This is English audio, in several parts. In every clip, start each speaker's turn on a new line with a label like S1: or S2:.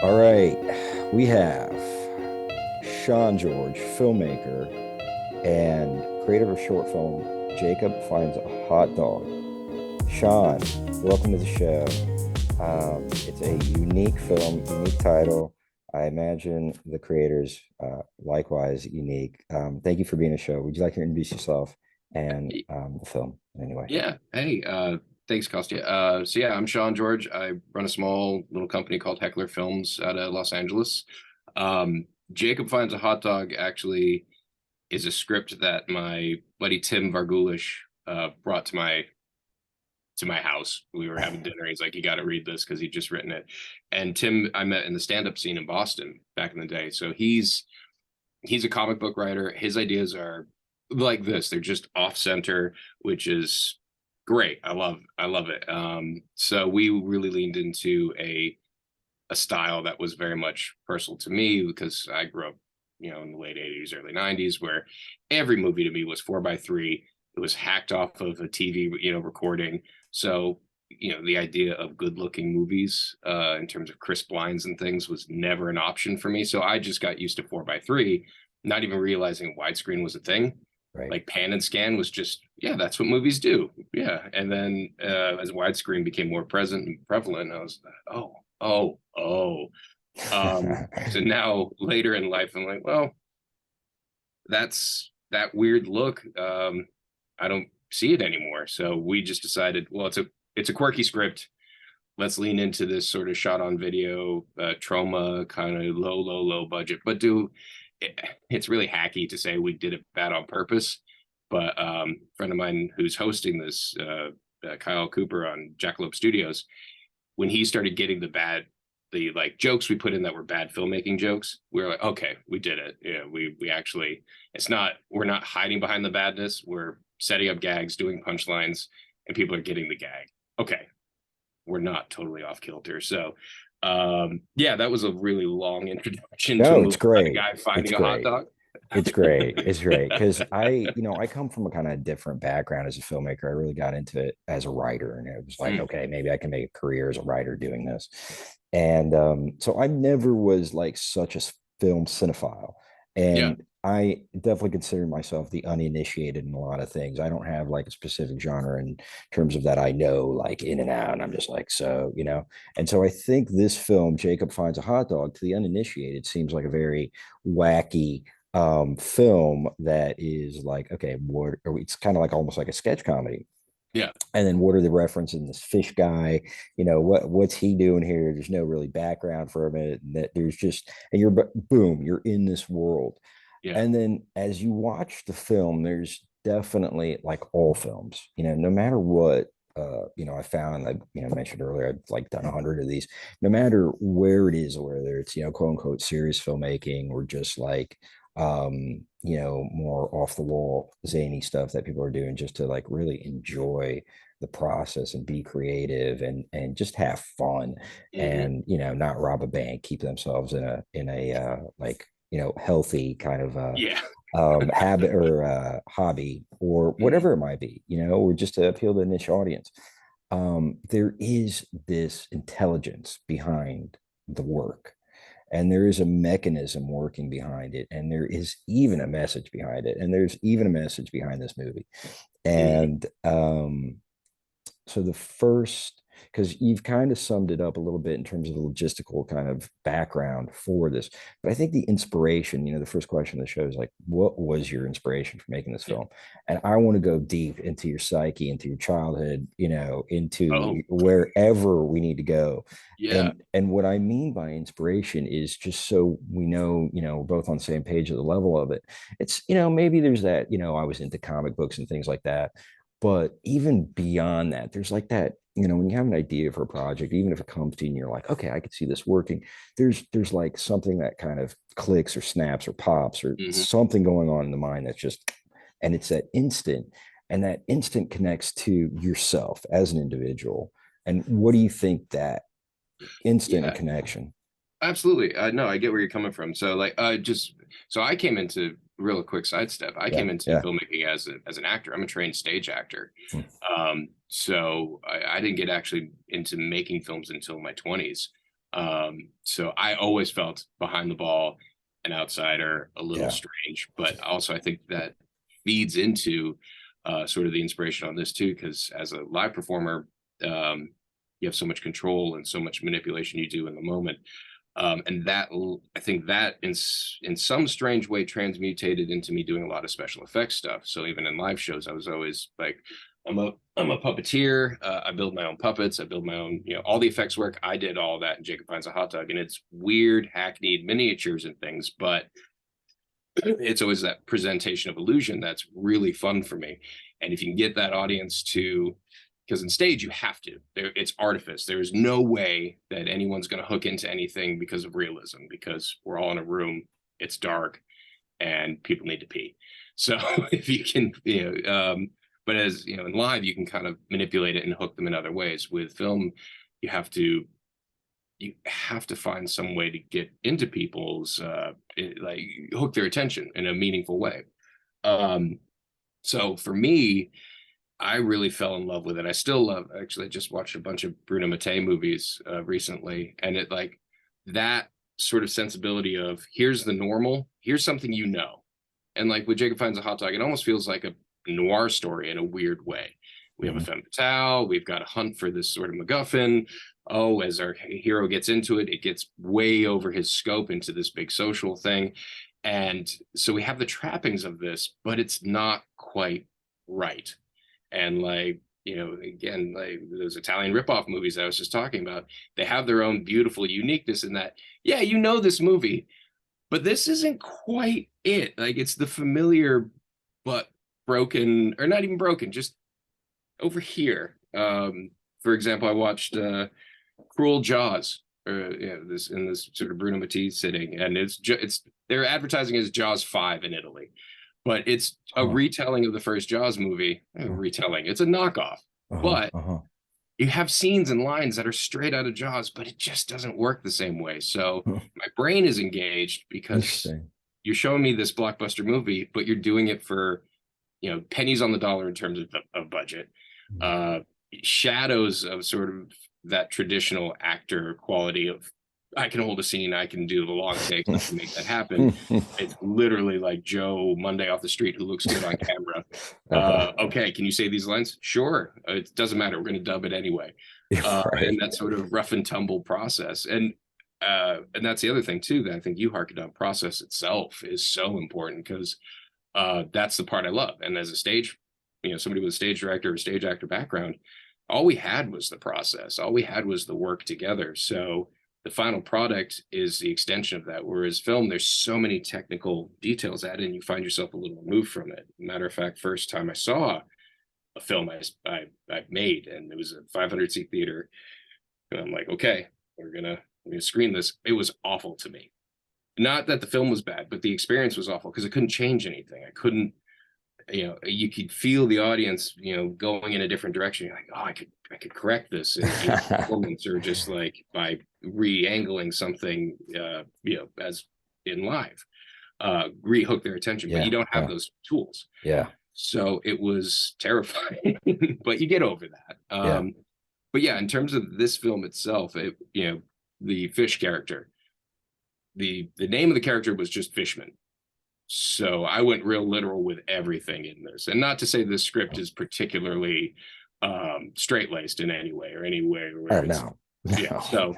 S1: All right, we have Sean George, filmmaker and creator of short film Jacob Finds a Hot Dog. Sean, welcome to the show. It's a unique film, unique title. I imagine the creators likewise unique. Thank you for being a show. Would you like to introduce yourself and the film anyway?
S2: Yeah. Hey, thanks, Kostya. So yeah, I'm Sean George. I run a small little company called Heckler Films out of Los Angeles. Jacob Finds a Hot Dog actually is a script that my buddy Tim Vargulish brought to my house. We were having dinner. He's like, "You got to read this," because he'd just written it. And Tim, I met in the stand-up scene in Boston back in the day. So he's a comic book writer. His ideas are like this. They're just off center, which is great. I love it. So we really leaned into a style that was very much personal to me because I grew up, in the late 80s, early 90s, where every movie to me was 4:3. It was hacked off of a TV, recording. So, the idea of good looking movies in terms of crisp lines and things was never an option for me. So I just got used to 4:3, not even realizing widescreen was a thing.
S1: Right.
S2: Like pan and scan was just, yeah, that's what movies do. Yeah. And then as widescreen became more present and prevalent, I was like, oh. So now later in life, I'm like, well, that's that weird look. I don't see it anymore. So we just decided, well, it's a quirky script. Let's lean into this sort of shot on video trauma kind of low budget, but it's really hacky to say we did it bad on purpose. But a friend of mine who's hosting this, Kyle Cooper on Jackalope Studios, when he started getting the like jokes we put in that were bad filmmaking jokes, we were like, okay, we did it. Yeah, we actually, we're not hiding behind the badness. We're setting up gags, doing punchlines, and people are getting the gag. Okay, we're not totally off kilter. So yeah, that was a really long introduction to a
S1: No, it's
S2: movie about a
S1: great.
S2: guy
S1: It's
S2: finding a hot
S1: great.
S2: dog.
S1: It's great. It's great because I come from a kind of different background as a filmmaker. I really got into it as a writer, and it was like,
S2: Mm,
S1: okay, maybe I can make a career as a writer doing this. And so I never was like such a film cinephile,
S2: yeah.
S1: and I definitely consider myself the uninitiated in a lot of things. I don't have like a specific genre in terms of that I know like in and out. And I'm just like, so. And so I think this film, Jacob Finds a Hot Dog, to the uninitiated, seems like a very wacky film that is like, okay, it's kind of like almost like a sketch comedy.
S2: Yeah.
S1: And then what are the references in this fish guy? What's he doing here? There's no really background for him. That there's just, and you're boom, you're in this world.
S2: Yeah.
S1: And then as you watch the film, there's definitely, like all films, no matter what, I found, like, I mentioned earlier, I've like done 100 of these, no matter where it is, or whether it's, quote unquote, serious filmmaking or just like, more off the wall, zany stuff that people are doing just to like really enjoy the process and be creative and just have fun
S2: Hmm.
S1: and, not rob a bank, keep themselves in a like, healthy kind of
S2: Yeah.
S1: habit or hobby or
S2: Hmm.
S1: whatever it might be, or just to appeal to a niche audience. There is this intelligence behind the work, and there is a mechanism working behind it, and there is even a message behind it, and there's even a message behind this movie.
S2: Hmm.
S1: And so the first, because you've kind of summed it up a little bit in terms of the logistical kind of background for this, but I think the inspiration, the first question of the show is like, what was your inspiration for making this
S2: Yeah.
S1: film? And I want to go deep into your psyche, into your childhood, into
S2: Oh,
S1: wherever we need to go.
S2: yeah.
S1: And what I mean by inspiration is just so we know, both on the same page at the level of it. It's, maybe there's that, I was into comic books and things like that, but even beyond that, there's like that, when you have an idea for a project, even if it comes to you and you're like, okay, I could see this working, there's like something that kind of clicks or snaps or pops or
S2: Hmm.
S1: something going on in the mind that's just, and it's that instant, and that instant connects to yourself as an individual. And what do you think that instant
S2: Yeah.
S1: connection?
S2: Absolutely. No, I get where you're coming from. So like so I came into real quick sidestep. I
S1: Yeah,
S2: came into
S1: yeah.
S2: filmmaking as an actor. I'm a trained stage actor.
S1: Hmm.
S2: So I didn't get actually into making films until my 20s. So I always felt behind the ball, an outsider, a little
S1: Yeah.
S2: strange, but also I think that feeds into sort of the inspiration on this too, because as a live performer, you have so much control and so much manipulation you do in the moment. And that, I think that in some strange way transmutated into me doing a lot of special effects stuff. So even in live shows, I was always like, I'm a puppeteer. I build my own puppets. I build my own, all the effects work. I did all that in Jacob Finds a Hot Dog, and it's weird, hackneyed miniatures and things, but it's always that presentation of illusion that's really fun for me. And if you can get that audience to, because in stage you have to, it's artifice. There is no way that anyone's going to hook into anything because of realism, because we're all in a room, it's dark, and people need to pee. So if you can, but as in live, you can kind of manipulate it and hook them in other ways. With film, you have to find some way to get into people's like hook their attention in a meaningful way. So for me, I really fell in love with it. I still love, actually, I just watched a bunch of Bruno Mattei movies recently, and it like that sort of sensibility of here's the normal, here's something and like with Jacob Finds a Hot Dog, it almost feels like a noir story in a weird way. We have a femme fatale, we've got a hunt for this sort of MacGuffin. Oh, as our hero gets into it, it gets way over his scope into this big social thing. And so we have the trappings of this, but it's not quite right. And like, again, like those Italian ripoff movies I was just talking about, they have their own beautiful uniqueness in that, yeah, this movie, but this isn't quite it. Like it's the familiar, but broken, or not even broken, just over here. For example, I watched Cruel Jaws, or this in this sort of Bruno Mattei sitting, and it's they're advertising as Jaws 5 in Italy, but it's a retelling of the first Jaws movie. Retelling, it's a knockoff, but you have scenes and lines that are straight out of Jaws, but it just doesn't work the same way. So my brain is engaged because you're showing me this blockbuster movie, but you're doing it for pennies on the dollar in terms of budget. Shadows of sort of that traditional actor quality of I can hold a scene, I can do the long takes, I can make that happen. It's literally like Joe Monday off the street who looks good on camera. Okay, can you say these lines? Sure. It doesn't matter. We're going to dub it anyway. And that sort of rough and tumble process. And that's the other thing too, that I think 𝙁𝘼𝘾𝙊 process itself is so important, because that's the part I love. And as a stage, somebody with a stage director or stage actor background, all we had was the process. All we had was the work together. So the final product is the extension of that. Whereas film, there's so many technical details added, and you find yourself a little removed from it. Matter of fact, first time I saw a film I made, and it was a 500-seat theater, and I'm like, okay, we're gonna screen this. It was awful to me. Not that the film was bad, but the experience was awful because I couldn't change anything. I couldn't, you could feel the audience, going in a different direction. You're like, oh, I could correct this in performance, or just like by re-angling something, as in live, re-hook their attention. But you don't have those tools. So it was terrifying, but you get over that. But yeah, in terms of this film itself, the fish character, the name of the character was just Fishman. So I went real literal with everything in this, and not to say the script is particularly straight-laced in any way or anywhere. So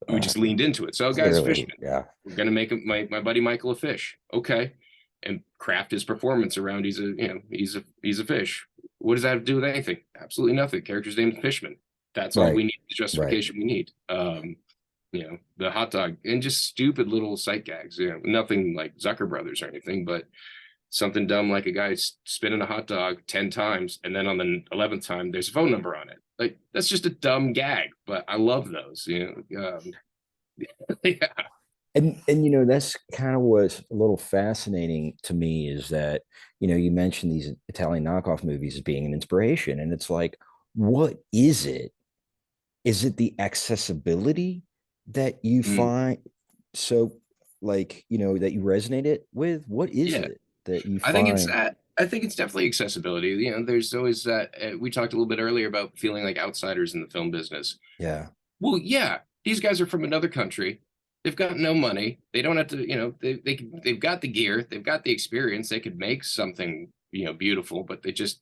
S2: we just leaned into it. So guys, Fishman, we're gonna make my buddy Michael a fish, okay, and craft his performance around he's a fish. What does that have to do with anything? Absolutely nothing. Character's named Fishman. That's all we need. The justification we need. The hot dog, and just stupid little sight gags, nothing like Zucker Brothers or anything, but something dumb like a guy spinning a hot dog 10 times, and then on the 11th time there's a phone number on it. Like, that's just a dumb gag, but I love those.
S1: And that's kind of what's a little fascinating to me, is that you mentioned these Italian knockoff movies as being an inspiration, and it's like, what is it? Is it the accessibility that you find so, like, that you resonated with? What is it that you find?
S2: I think it's definitely accessibility. There's always that, we talked a little bit earlier about feeling like outsiders in the film business. Well, yeah, these guys are from another country. They've got no money. They don't have to, they've got the gear, they've got the experience. They could make something, beautiful, but they just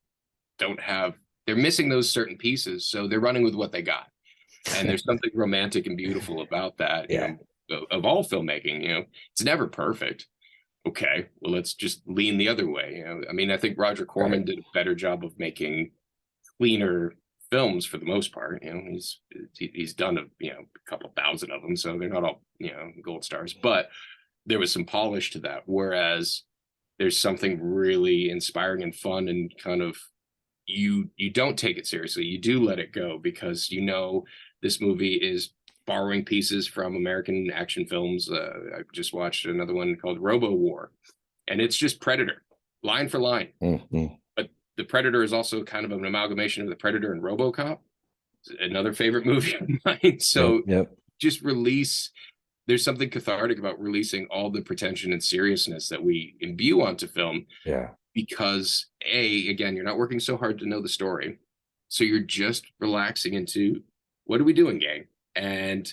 S2: don't have, they're missing those certain pieces. So they're running with what they got. And there's something romantic and beautiful about that,
S1: Yeah.
S2: of all filmmaking. It's never perfect. Okay, well, let's just lean the other way. I mean, I think Roger Corman
S1: Right.
S2: did a better job of making cleaner films for the most part. He's done a couple thousand of them, so they're not all gold stars, but there was some polish to that. Whereas there's something really inspiring and fun, and kind of you don't take it seriously. You do let it go because this movie is borrowing pieces from American action films. I just watched another one called Robo War, and it's just Predator, line for line.
S1: Mm-hmm.
S2: But the Predator is also kind of an amalgamation of the Predator and RoboCop, another favorite movie of mine. So
S1: Yep.
S2: just there's something cathartic about releasing all the pretension and seriousness that we imbue onto film.
S1: Yeah.
S2: Because again, you're not working so hard to know the story. So you're just relaxing into, what are we doing, gang? And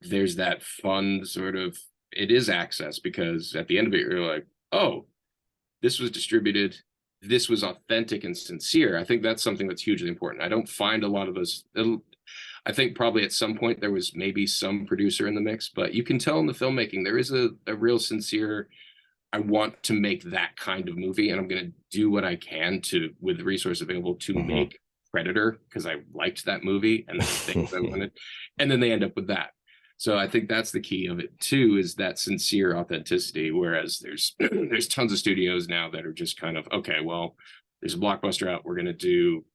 S2: there's that fun sort of, it is access, because at the end of it, you're like, oh, this was distributed. This was authentic and sincere. I think that's something that's hugely important. I don't find a lot of those. I think probably at some point there was maybe some producer in the mix, but you can tell in the filmmaking, there is a real sincere, I want to make that kind of movie, and I'm going to do what I can with the resource available to make Predator, because I liked that movie and the things I wanted, and then they end up with that. So I think that's the key of it too, is that sincere authenticity. Whereas there's tons of studios now that are just kind of, okay, well, there's a blockbuster out, we're going to do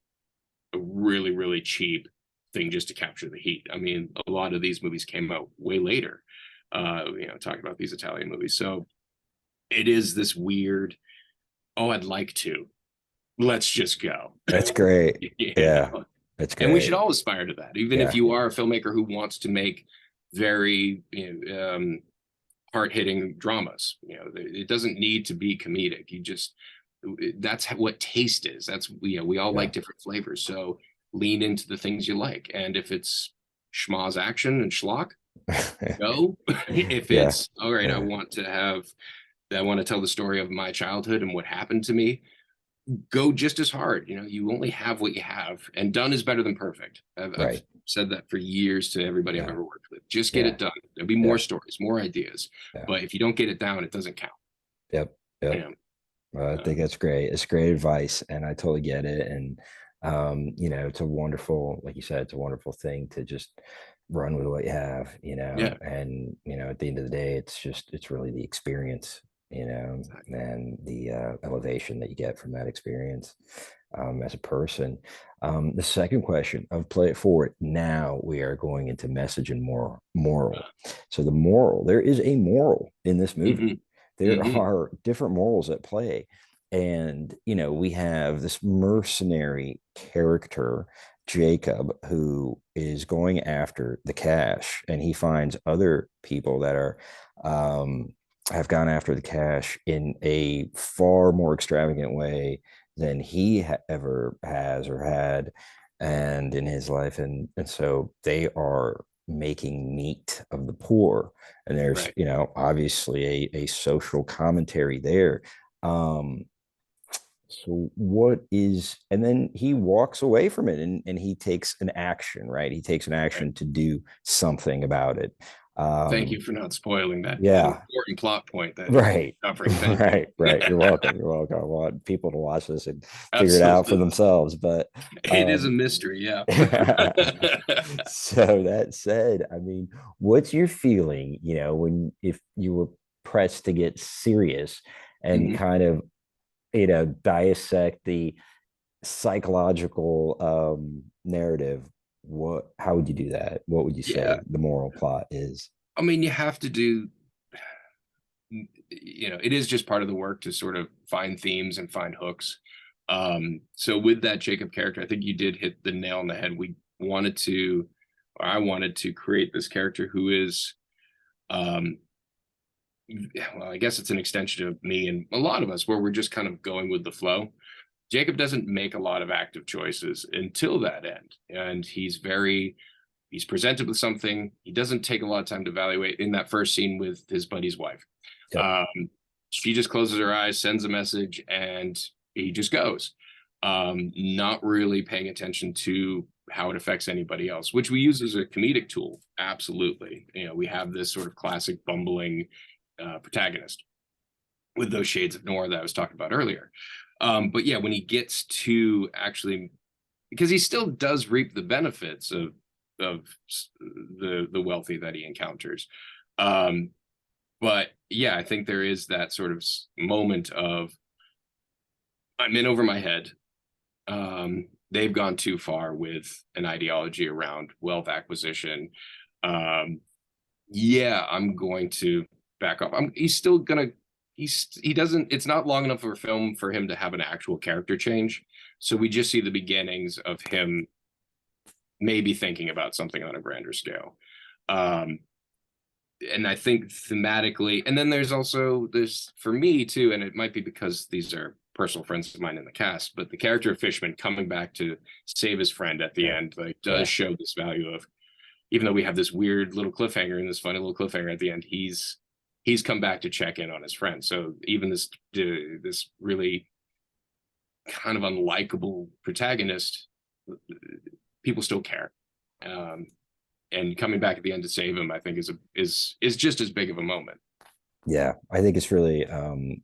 S2: a really, really cheap thing just to capture the heat. I mean, a lot of these movies came out way later, talking about these Italian movies. So it is this weird, oh, I'd like to, let's just go.
S1: That's great. Yeah, that's great.
S2: And we should all aspire to that, even if
S1: Yeah.
S2: you are a filmmaker who wants to make very hard-hitting dramas. It doesn't need to be comedic. That's what taste is. That's we all like different flavors. So lean into the things you like, and if it's schmoz action and schlock, go. If it's all right, I want to tell the story of my childhood and what happened to me, go just as hard. You only have what you have, and done is better than perfect. I've said that for years to everybody I've ever worked with. Just get it done. There'll be more stories, more ideas, but if you don't get it down, it doesn't count.
S1: Yep. I think that's great. It's great advice, and I totally get it. And it's a wonderful, like you said, it's a wonderful thing to just run with what you have, and at the end of the day, it's really the experience, and the elevation that you get from that experience as a person. The second question of Play It Forward. Now we are going into message and moral. So the moral, there is a moral in this movie. There are different morals at play. And, we have this mercenary character, Jacob, who is going after the cash, and he finds other people that are have gone after the cash in a far more extravagant way than he ever has or had and in his life. And so they are making meat of the poor, and there's obviously a social commentary there. So what is, and then he walks away from it, and he takes an action, right? He takes an action to do something about it.
S2: Thank you for not spoiling that important plot point that covering.
S1: Right. You're welcome. You're welcome. I want people to watch this and figure it out for themselves, but
S2: it is a mystery.
S1: So that said, I mean, what's your feeling, if you were pressed to get serious and kind of, dissect the psychological narrative, how would you do that? What would you say the moral plot is?
S2: I mean, you have to do, it is just part of the work to sort of find themes and find hooks. So with that Jacob character, I think you did hit the nail on the head. I wanted to create this character who is, well, I guess it's an extension of me and a lot of us, where we're just kind of going with the flow. Jacob doesn't make a lot of active choices until that end, and he's very he's presented with something. He doesn't take a lot of time to evaluate. In that first scene with his buddy's wife,
S1: Yep.
S2: she just closes her eyes, sends a message, and he just goes, not really paying attention to how it affects anybody else, which we use as a comedic tool. Absolutely. You know, we have this sort of classic bumbling protagonist with those shades of noir that I was talking about earlier. But yeah, when he gets to actually, because he still does reap the benefits of the wealthy that he encounters. But yeah, I think there is that sort of moment of, I'm in over my head. They've gone too far with an ideology around wealth acquisition. Yeah, I'm going to back off. He's still gonna, he doesn't, it's not long enough of a film for him to have an actual character change. So we just see the beginnings of him maybe thinking about something on a grander scale. And I think thematically, and then there's also this for me too, and it might be because these are personal friends of mine in the cast, but the character of Fishman coming back to save his friend at the end, like, does show this value of, even though we have this weird little cliffhanger and this funny little cliffhanger at the end, he's come back to check in on his friend. So even this really kind of unlikable protagonist, people still care. And coming back at the end to save him, I think is just as big of a moment.
S1: Yeah, I think it's really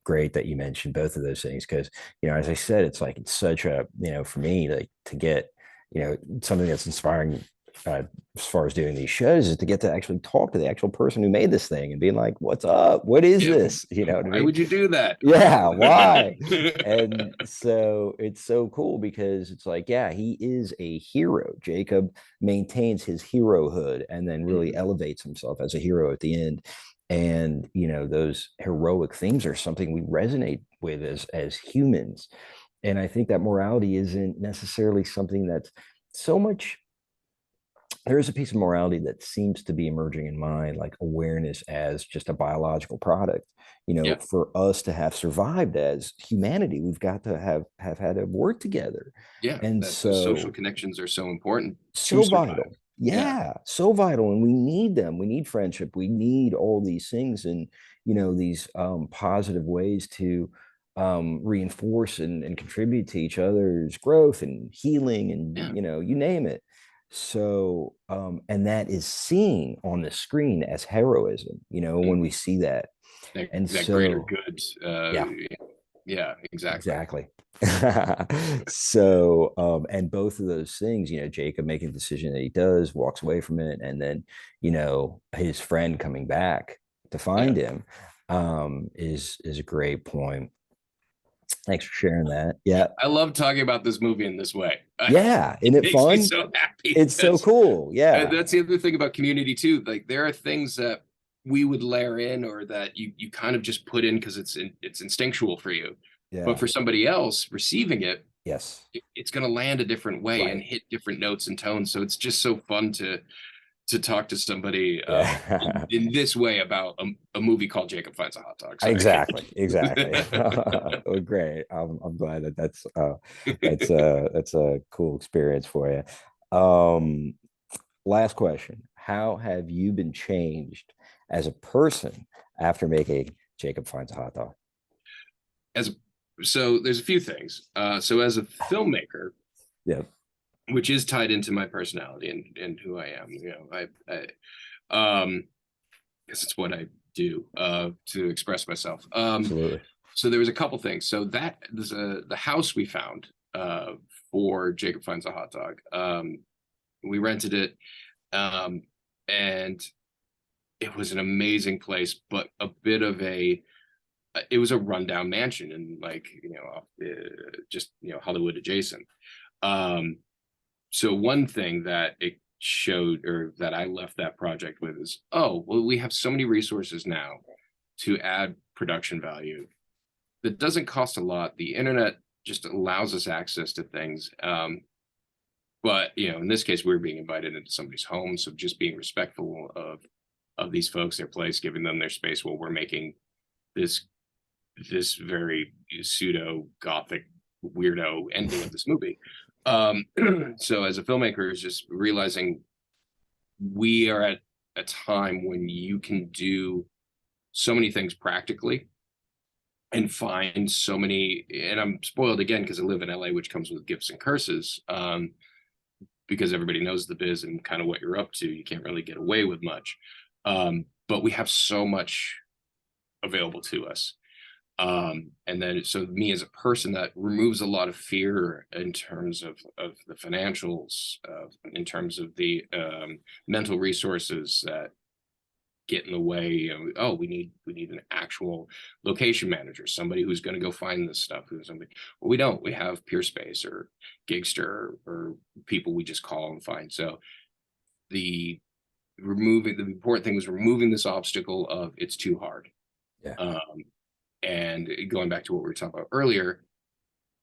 S1: great that you mentioned both of those things because, you know, as I said, it's like it's such a, you know, for me, like to get, you know, something that's inspiring as far as doing these shows is to get to actually talk to the actual person who made this thing and being like, what's up? What is this? You know what I mean?
S2: Why would you do that?
S1: Yeah, why? And so it's so cool because it's like, yeah, he is a hero. Jacob maintains his herohood and then really elevates himself as a hero at the end. And you know, those heroic themes are something we resonate with as humans. And I think that morality isn't necessarily something that's so much, there is a piece of morality that seems to be emerging in my like awareness as just a biological product. You know,
S2: Yeah,
S1: for us to have survived as humanity, we've got to have had to work together.
S2: yeah,
S1: And
S2: that those social
S1: so
S2: connections are so important to
S1: so
S2: survive.
S1: vital.
S2: Yeah.
S1: Yeah, so vital. And we need them. We need friendship. We need all these things and, you know, these positive ways to reinforce and contribute to each other's growth and healing and,
S2: Yeah.
S1: you know, you name it. So, and that is seen on the screen as heroism, you know, when we see that. And
S2: That greater
S1: so,
S2: good.
S1: yeah,
S2: Yeah, exactly.
S1: exactly. So and both of those things, you know, Jacob making the decision that he does, walks away from it, and then, you know, his friend coming back to
S2: Yeah.
S1: find him is a great point. Thanks for sharing that. Yeah.
S2: I love talking about this movie in this way.
S1: Yeah, isn't
S2: It
S1: it
S2: makes me
S1: fun?
S2: so happy
S1: It's so
S2: because
S1: cool. Yeah.
S2: that's the other thing about Community too. Like there are things that we would layer in or that you kind of just put in because it's instinctual for you. But
S1: Yeah.
S2: for somebody else receiving it,
S1: Yes.
S2: it's going to land a different way and
S1: Right.
S2: hit different notes and tones. So it's just so fun to talk to somebody
S1: Yeah.
S2: in this way about a movie called Jacob Finds a Hot Dog. Sorry.
S1: Exactly. Exactly. Oh, great. I'm glad that that's a cool experience for you. Last question. How have you been changed as a person after making Jacob Finds a Hot Dog?
S2: As so there's a few things. So as a filmmaker,
S1: Yeah.
S2: which is tied into my personality and who I am, you know, because it's what I do to express myself.
S1: Absolutely.
S2: So there was a couple things. So that there's the house we found for Jacob Finds a Hot Dog. We rented it, and it was an amazing place, but a bit of a it was a rundown mansion and like just Hollywood adjacent. Um, so one thing that it showed or that I left that project with is, oh, well, we have so many resources now to add production value that doesn't cost a lot. The internet just allows us access to things. But in this case, we were being invited into somebody's home, so just being respectful of these folks, their place, giving them their space while we're making this very pseudo gothic weirdo ending of this movie. So as a filmmaker, is just realizing we are at a time when you can do so many things practically and find so many, and I'm spoiled again because I live in LA, which comes with gifts and curses. Because everybody knows the biz and kind of what you're up to. You can't really get away with much. But we have so much available to us. And then, so me as a person, that removes a lot of fear in terms of the financials, in terms of the mental resources that get in the way. Oh, we need an actual location manager, somebody who's going to go find this stuff. Who's somebody? Well, we don't. We have Peerspace or Gigster or people we just call and find. So the important thing was removing this obstacle of it's too hard.
S1: Yeah.
S2: And going back to what we were talking about earlier,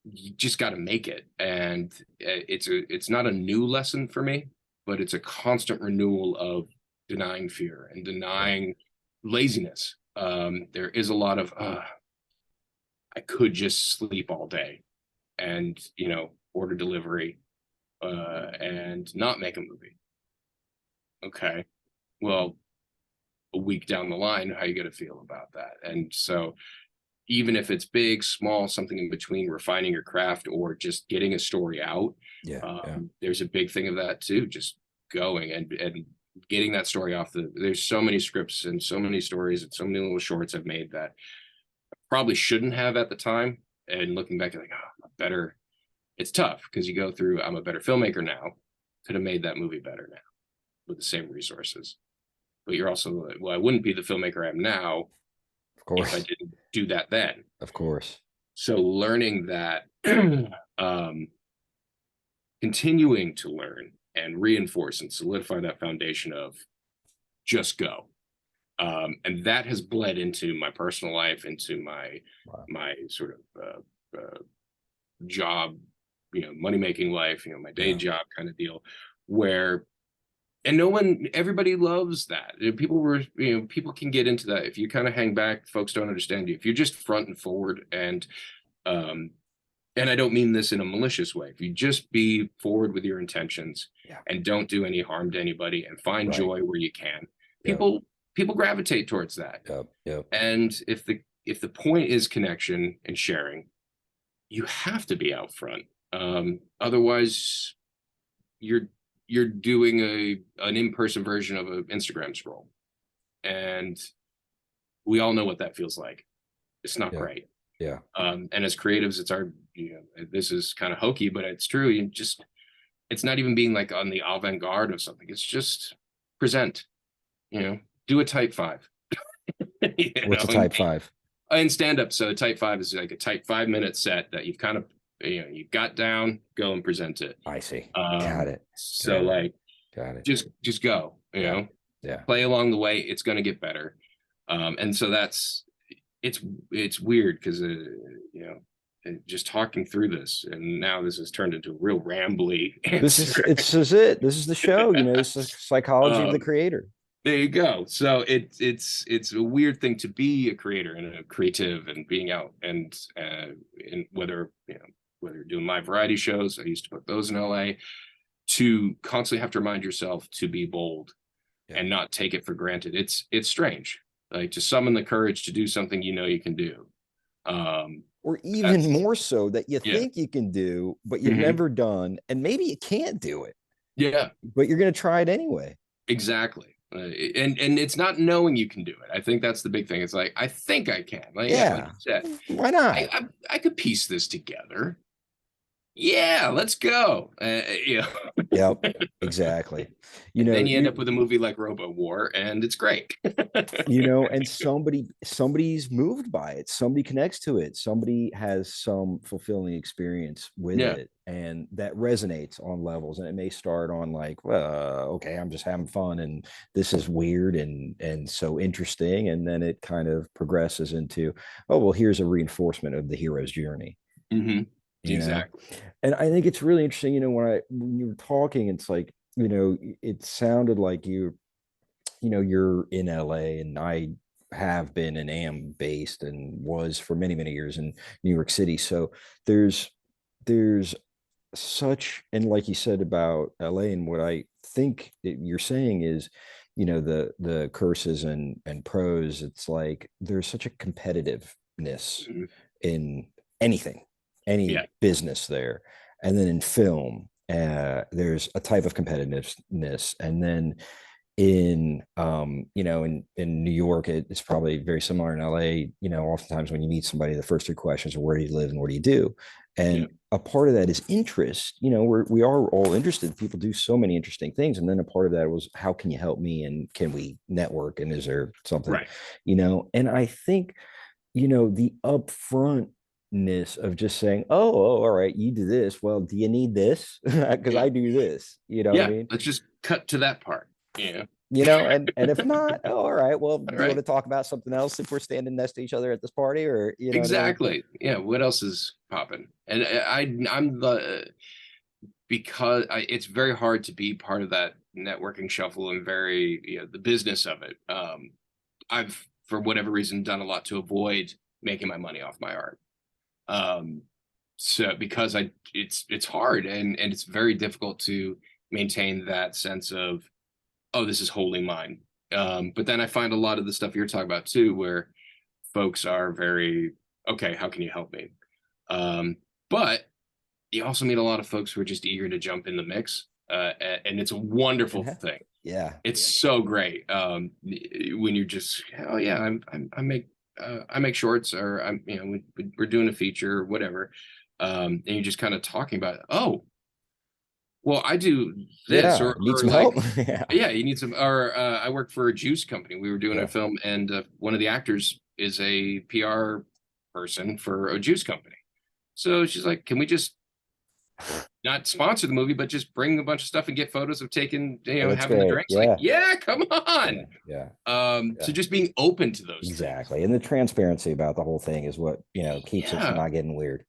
S2: you just got to make it. And it's not a new lesson for me, but it's a constant renewal of denying fear and denying laziness. There is a lot of I could just sleep all day and order delivery and not make a movie. Okay, well, a week down the line, how you gonna feel about that? And so even if it's big, small, something in between, refining your craft or just getting a story out, there's a big thing of that too, just going and getting that story off. There's so many scripts and so many stories and so many little shorts I've made that I probably shouldn't have at the time. And looking back, like, oh, better. It's tough because you go through, I'm a better filmmaker now, could have made that movie better now with the same resources. But you're also, well, I wouldn't be the filmmaker I am now,
S1: of course,
S2: if I didn't do that then.
S1: Of course.
S2: So learning that, continuing to learn and reinforce and solidify that foundation of just go. And that has bled into my personal life, into my sort of job, money-making life, my day job kind of deal, where, and everybody loves that. People can get into that. If you kind of hang back, folks don't understand you. If you're just front and forward and I don't mean this in a malicious way. If you just be forward with your intentions and don't do any harm to anybody and find joy where you can, people gravitate towards that. And if the point is connection and sharing, you have to be out front. Otherwise, you're doing an in-person version of an Instagram scroll, and we all know what that feels like. It's not great. And as creatives, it's our, this is kind of hokey, but it's true. It's not even being like on the avant-garde of something. It's just present, do a type 5.
S1: What's a type 5?
S2: In stand-up. So type 5 is like a type 5-minute set that you've kind of, you've got down, go and present it.
S1: I see. Got it.
S2: So got it. Just go, play along the way. It's going to get better. And so it's weird because, just talking through this, and now this has turned into a real rambly answer.
S1: This is the show, this is psychology of the creator.
S2: There you go. So it's a weird thing to be a creator and a creative and being out and whether you're doing my variety shows, I used to put those in LA, to constantly have to remind yourself to be bold and not take it for granted. It's strange, like to summon the courage to do something you can do.
S1: Or even more so that you think you can do, but you've never done, and maybe you can't do it.
S2: Yeah.
S1: But you're going to try it anyway.
S2: Exactly. And it's not knowing you can do it. I think that's the big thing. It's like, I think I can. Like you said,
S1: why not?
S2: I could piece this together. Yeah, let's go.
S1: Yep, exactly.
S2: Then you end up with a movie like Robo War, and it's great.
S1: And somebody's moved by it. Somebody connects to it. Somebody has some fulfilling experience with it, and that resonates on levels. And it may start on like, well, okay, I'm just having fun, and this is weird and so interesting, and then it kind of progresses into, oh, well, here's a reinforcement of the hero's journey.
S2: Exactly.
S1: And I think it's really interesting, when you were talking, it's like, it sounded like you're in LA, and I have been and am based and was for many, many years in New York City. So there's such, and like you said about LA, and what I think that you're saying is, the curses and pros, it's like there's such a competitiveness
S2: Mhm.
S1: in anything,
S2: Yeah,
S1: any business there. And then in film, there's a type of competitiveness. And then in New York, it's probably very similar. In LA, oftentimes when you meet somebody, the first three questions are, where do you live and what do you do?
S2: yeah,
S1: And a part of that is interest. We are all interested. People do so many interesting things. And then a part of that was, how can you help me? And can we network? And is there something,
S2: right.
S1: and I think, the upfrontness of just saying, oh, all right, you do this. Well, do you need this? Because
S2: Yeah,
S1: I do this. You know what I
S2: yeah.
S1: mean?
S2: Let's just cut to that part. Yeah.
S1: And if not, oh, all right, well,
S2: All
S1: do you want
S2: right.
S1: to talk about something else if we're standing next to each other at this party, or you know what I mean?
S2: Exactly. Yeah. What else is popping? And I'm the because it's very hard to be part of that networking shuffle and very, the business of it. I've, for whatever reason, done a lot to avoid making my money off my art. Um, so because it's hard, and it's very difficult to maintain that sense of, oh, this is wholly mine. But then I find a lot of the stuff you're talking about too, where folks are very, okay, how can you help me? But you also meet a lot of folks who are just eager to jump in the mix, and it's a wonderful
S1: Uh-huh.
S2: thing.
S1: Yeah.
S2: It's so great, when you're just, oh yeah, I make shorts, or we're doing a feature or whatever, and you're just kind of talking about, oh, well, I do this,
S1: Yeah. Need
S2: or
S1: some help?
S2: like,
S1: Yeah.
S2: yeah, you need some, or I work for a juice company. We were doing a
S1: Yeah.
S2: film, and one of the actors is a PR person for a juice company. So she's like, can we just not sponsor the movie, but just bring a bunch of stuff and get photos of taking,
S1: Oh, that's
S2: having the
S1: great.
S2: drinks? Like,
S1: Yeah.
S2: yeah, come
S1: Yeah.
S2: on.
S1: Yeah.
S2: So
S1: Yeah.
S2: just being open to those things.
S1: Exactly. And the transparency about the whole thing is what, keeps it from
S2: Yeah,
S1: not getting weird.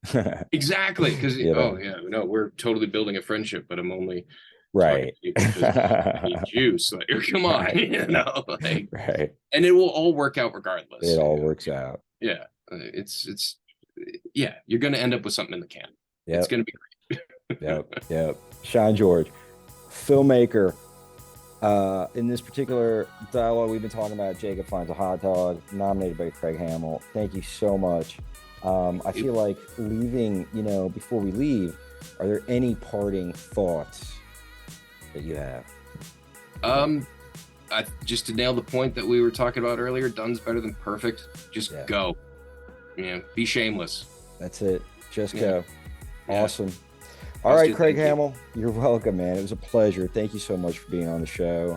S2: exactly. Because,
S1: you
S2: oh
S1: know,
S2: yeah, no, we're totally building a friendship, but I'm only talking
S1: right.
S2: to you because I need juice. Like, come on,
S1: Right.
S2: like,
S1: Right.
S2: and it will all work out
S1: It
S2: regardless.
S1: all works out.
S2: Yeah, it's yeah, you're gonna end up with something in the can. It's
S1: Yep.
S2: gonna be
S1: Yep. Yep. Sean George, filmmaker. In this particular dialogue, we've been talking about Jacob Finds a Hot Dog, nominated by Craig Hamill. Thank you so much. I
S2: great.
S1: feel like leaving, before we leave, are there any parting thoughts that you have?
S2: Um, just to nail the point that we were talking about earlier, done's better than perfect. Just
S1: Yeah,
S2: go. Be shameless.
S1: that's it. Just
S2: Yeah,
S1: go.
S2: yeah.
S1: Awesome. All right,
S2: Kostya,
S1: Craig
S2: thank you.
S1: Hamill, you're welcome, man. It was a pleasure. Thank you so much for being on the show.